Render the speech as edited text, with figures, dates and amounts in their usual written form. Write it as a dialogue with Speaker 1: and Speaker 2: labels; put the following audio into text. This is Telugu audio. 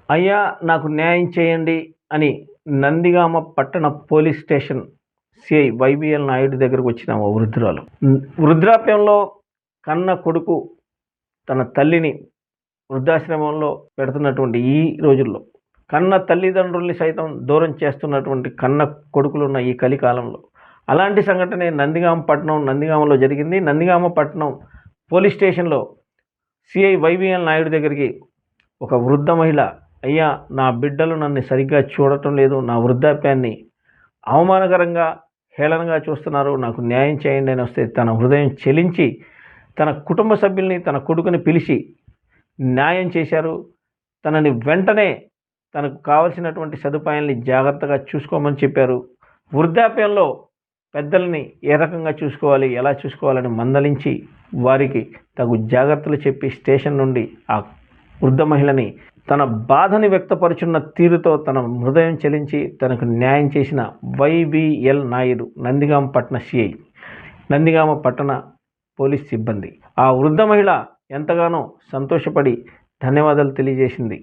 Speaker 1: అయ్యా నాకు న్యాయం చేయండి అని నందిగామ పట్టణ police station CI YBL Naidu దగ్గరకు వచ్చిన ఓ వృద్ధురాలు. వృద్ధాప్యంలో కన్న కొడుకు తన తల్లిని వృద్ధాశ్రమంలో పెడుతున్నటువంటి ఈ రోజుల్లో, కన్న తల్లిదండ్రుల్ని సైతం దూరం చేస్తున్నటువంటి కన్న కొడుకులున్న ఈ కలికాలంలో అలాంటి సంఘటనే నందిగామలో జరిగింది. నందిగామ పట్టణం పోలీస్ స్టేషన్లో సిఐ వైబిఎల్ నాయుడు దగ్గరికి ఒక వృద్ధ మహిళ, అయ్యా నా బిడ్డలు నన్ను సరిగ్గా చూడటం లేదు, నా వృద్ధాప్యాన్ని అవమానకరంగా హేళనగా చూస్తున్నారు, నాకు న్యాయం చేయండి అని వస్తే తన హృదయం చెలించి తన కుటుంబ సభ్యుల్ని తన కొడుకుని పిలిచి న్యాయం చేశారు. తనని వెంటనే తనకు కావలసినటువంటి సదుపాయాల్ని జాగ్రత్తగా చూసుకోమని చెప్పారు. వృద్ధాప్యంలో పెద్దల్ని ఏ రకంగా చూసుకోవాలి, ఎలా చూసుకోవాలని మందలించి వారికి తగు జాగ్రత్తలు చెప్పి స్టేషన్ నుండి ఆ వృద్ధ మహిళని తన బాధని వ్యక్తపరుచున్న తీరుతో తన హృదయం చెలించి తనకు న్యాయం చేసిన వైబిఎల్ నాయుడు, నందిగామ పట్టణ సిఐ, నందిగామ పట్టణ పోలీస్ సిబ్బంది. ఆ వృద్ధ మహిళ ఎంతగానో సంతోషపడి ధన్యవాదాలు తెలియజేసింది.